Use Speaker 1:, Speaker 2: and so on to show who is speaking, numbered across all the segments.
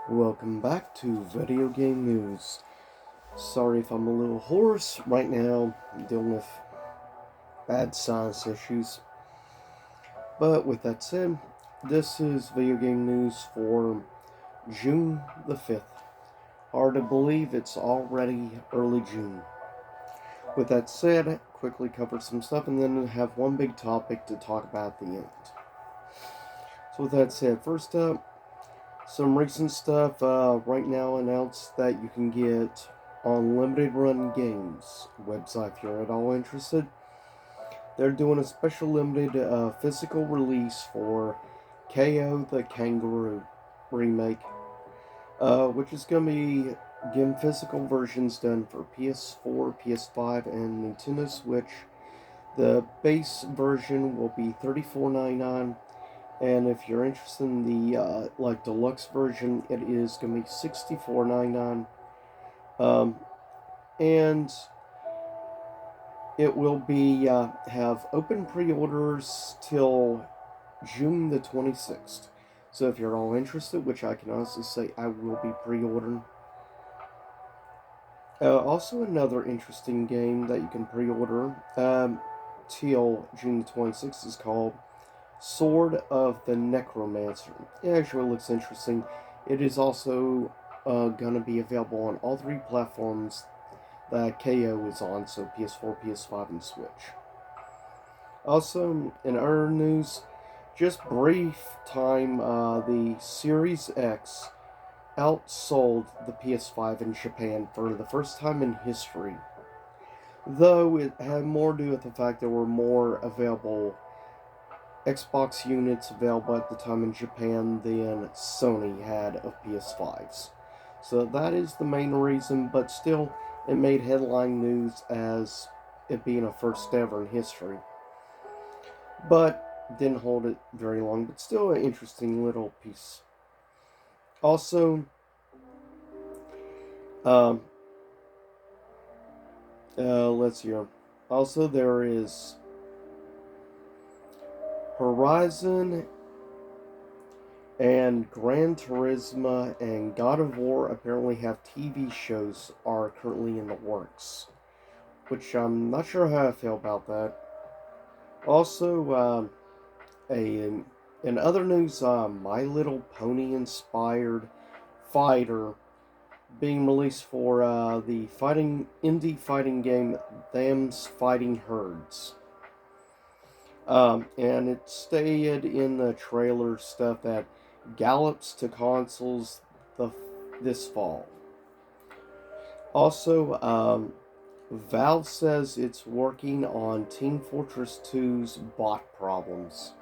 Speaker 1: Welcome back to Video Game News. Sorry if I'm a little hoarse right now. I'm dealing with bad sinus issues. But with that said, this is Video Game News for June the 5th. Hard to believe it's already early June. With that said, quickly cover some stuff and then have one big topic to talk about at the end. So with that said, first up, some recent stuff right now announced that you can get on Limited Run Games website if you're at all interested. They're doing a special limited physical release for KO the Kangaroo Remake, which is going to be getting physical versions done for PS4, PS5, and Nintendo Switch. The base version will be $34.99. And if you're interested in the deluxe version, it is gonna be $64.99. And it will be have open pre-orders till June the 26th. So if you're all interested, which I can honestly say I will be pre-ordering. Also, another interesting game that you can pre-order till June the 26th is called Sword of the Necromancer. It actually looks interesting. It is also going to be available on all three platforms that KO is on, so PS4, PS5, and Switch. Also, in other news, just brief time, the Series X outsold the PS5 in Japan for the first time in history. Though it had more to do with the fact there were more available Xbox units available at the time in Japan than Sony had of PS5s. So that is the main reason, but still, it made headline news as it being a first ever in history. But didn't hold it very long, but still an interesting little piece. Also, um, let's see here. Also, there is Horizon and Gran Turismo and God of War apparently have TV shows are currently in the works, which I'm not sure how I feel about that. Also, in other news, My Little Pony inspired fighter being released for the indie fighting game Them's Fighting Herds. And it stated in the trailer stuff that gallops to consoles this fall. Also, Valve says it's working on Team Fortress 2's bot problems,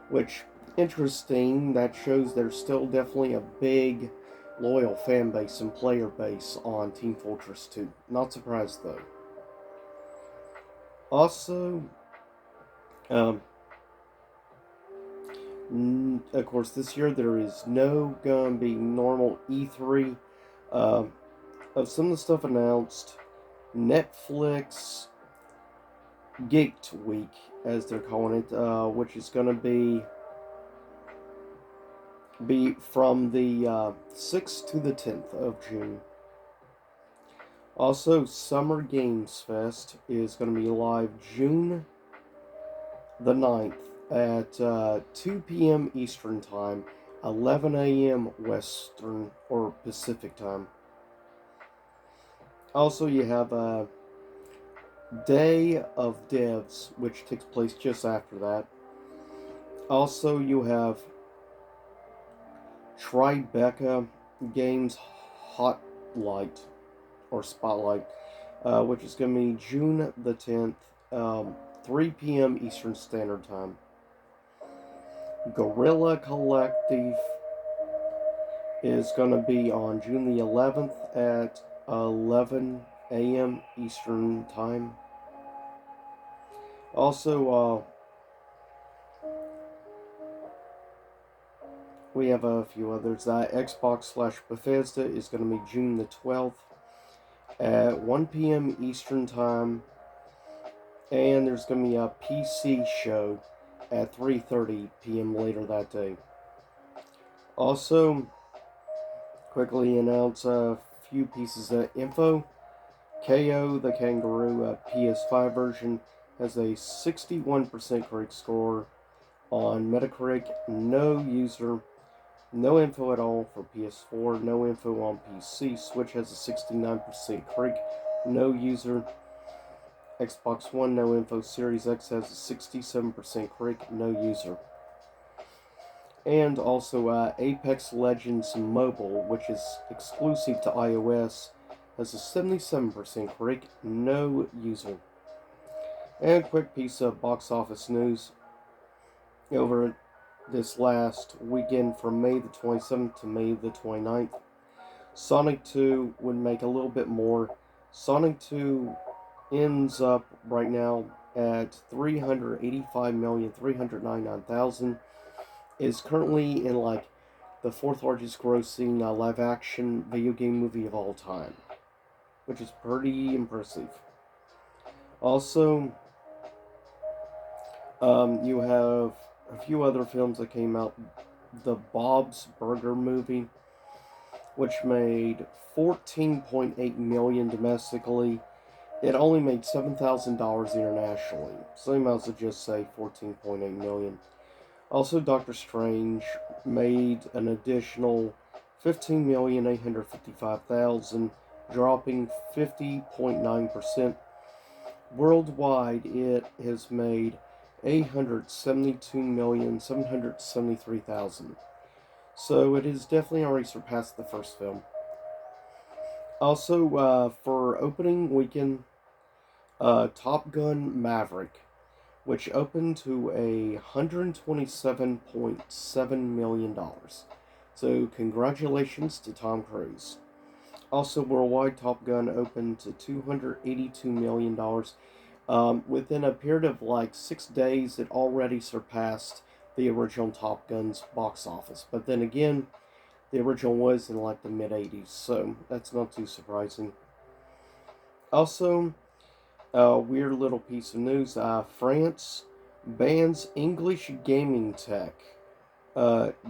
Speaker 1: which interesting. That shows there's still definitely a big loyal fan base and player base on Team Fortress 2. Not surprised though. Also, um, of course, this year there is no gonna be normal E3. Uh, of some of the stuff announced, Netflix Geeked Week, as they're calling it, which is gonna be from the 6th to the 10th of June. Also, Summer Games Fest is going to be live June the 9th at 2 p.m. Eastern Time, 11 a.m. Western or Pacific Time. Also, you have Day of Devs, which takes place just after that. Also, you have Tribeca Games Hot Light or Spotlight, which is going to be June the 10th, 3 p.m. Eastern Standard Time. Guerrilla Collective is going to be on June the 11th at 11 a.m. Eastern Time. Also, we have a few others. Xbox/Bethesda is going to be June the 12th at 1 p.m. Eastern Time. And there's going to be a PC show at 3:30 p.m. later that day. Also, quickly announce a few pieces of info. KO the Kangaroo PS5 version has a 61% correct score on Metacritic. No user, no info at all for PS4. No info on PC. Switch has a 69% correct. No user. Xbox One, no info. Series X has a 67% correct. No user. And also Apex Legends Mobile, which is exclusive to iOS, has a 77% correct, no user. And quick piece of box office news. Over this last weekend from May the 27th to May the 29th, Sonic 2 would make a little bit more. Sonic 2 ends up right now at 385,399,000. Is currently in like the fourth largest grossing live action video game movie of all time, which is pretty impressive. Also, you have a few other films that came out. The Bob's Burger movie, which made $14.8 million domestically. It only made $7,000 internationally, so you might as well just say $14.8 million. Also, Doctor Strange made an additional $15,855,000, dropping 50.9%. Worldwide, it has made $872,773,000. So it has definitely already surpassed the first film. Also, for opening weekend, Top Gun Maverick, which opened to $127.7 million. So congratulations to Tom Cruise. Also, worldwide, Top Gun opened to $282 million. Within a period of like 6 days, it already surpassed the original Top Gun's box office. But then again, the original was in like the mid-80s, so that's not too surprising. Also, a weird little piece of news. France bans English gaming tech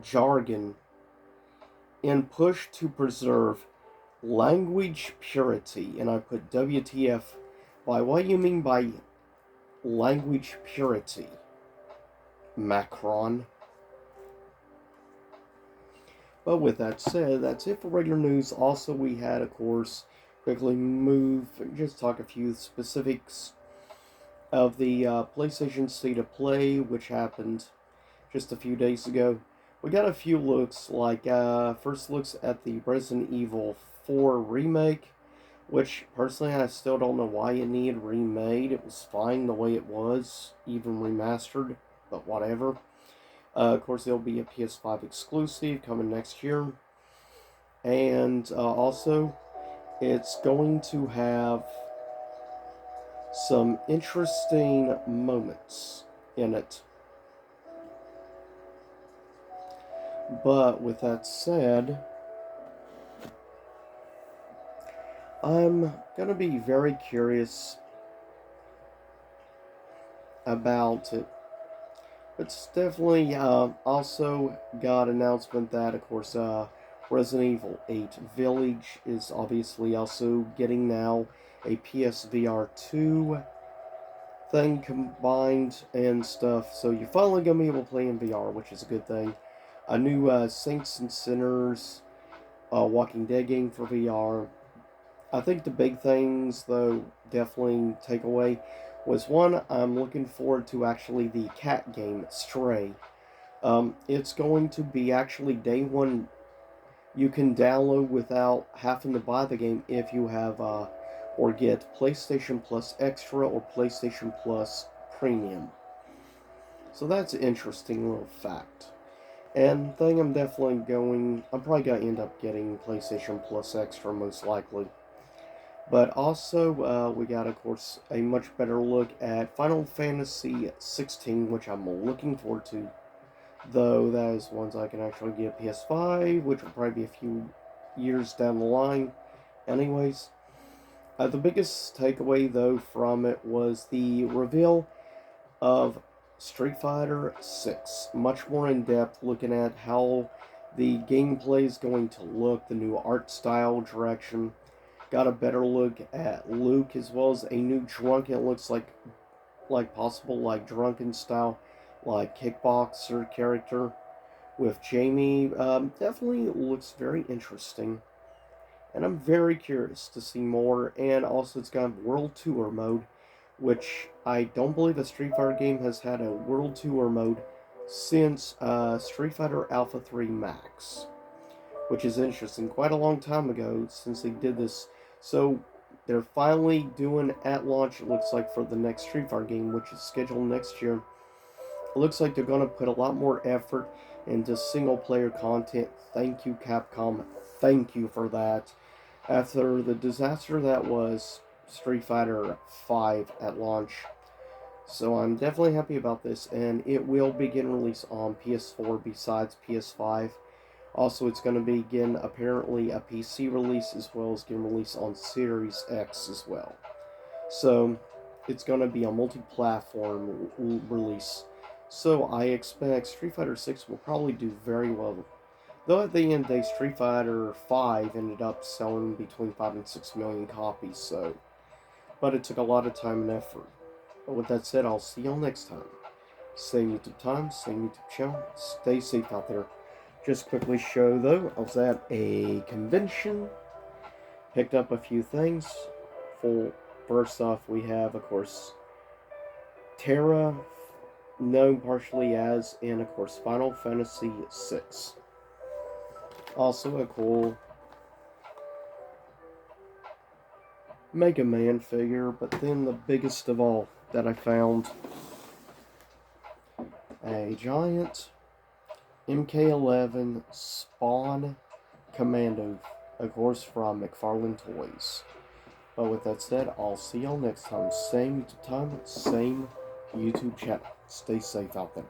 Speaker 1: jargon in push to preserve language purity. And I put WTF by what you mean by language purity, Macron? But with that said, that's it for regular news. Also, we had, of course, quickly move, just talk a few specifics of the PlayStation State of Play, which happened just a few days ago. We got a few looks, like first looks at the Resident Evil 4 remake, which personally I still don't know why it needed remade. It was fine the way it was, even remastered, but whatever. Of course, it'll be a PS5 exclusive coming next year. And also, it's going to have some interesting moments in it. But with that said, I'm going to be very curious about it. It's definitely also got announcement that, of course, Resident Evil 8 Village is obviously also getting now a PSVR 2 thing combined and stuff. So you're finally going to be able to play in VR, which is a good thing. A new Saints and Sinners Walking Dead game for VR. I think the big things, though, definitely take away was one, I'm looking forward to actually the cat game, Stray. It's going to be actually day one. You can download without having to buy the game if you have, or get PlayStation Plus Extra or PlayStation Plus Premium. So that's an interesting little fact. And thing I'm probably going to end up getting PlayStation Plus Extra most likely. But also, we got, of course, a much better look at Final Fantasy 16, which I'm looking forward to. Though that is ones I can actually get PS5, which will probably be a few years down the line. Anyways, the biggest takeaway, though, from it was the reveal of Street Fighter 6. Much more in depth, looking at how the gameplay is going to look, the new art style direction. Got a better look at Luke as well as a new drunken. It looks like possible like drunken style, like kickboxer character with Jamie. Definitely looks very interesting, and I'm very curious to see more. And also, it's got World Tour mode, which I don't believe a Street Fighter game has had a World Tour mode since Street Fighter Alpha 3 Max, which is interesting. Quite a long time ago since they did this. So they're finally doing at launch, it looks like, for the next Street Fighter game, which is scheduled next year. It looks like they're going to put a lot more effort into single player content. Thank you, Capcom. Thank you for that. After the disaster that was Street Fighter 5 at launch. So I'm definitely happy about this, and it will begin release on PS4 besides PS5. Also, it's going to begin apparently a PC release as well as getting released on Series X as well. So it's going to be a multi-platform release. So I expect Street Fighter 6 will probably do very well. Though at the end of the day, Street Fighter 5 ended up selling between 5 and 6 million copies, but it took a lot of time and effort. But with that said, I'll see y'all next time. Same YouTube time, same YouTube channel. Stay safe out there. Just quickly show though, I was at a convention, picked up a few things. First off, we have, of course, Terra, known partially as, and of course, Final Fantasy VI. Also a cool Mega Man figure, but then the biggest of all that I found, a giant MK11 Spawn Commando, of course, from McFarlane Toys. But with that said, I'll see y'all next time. Same YouTube time, same YouTube channel. Stay safe out there.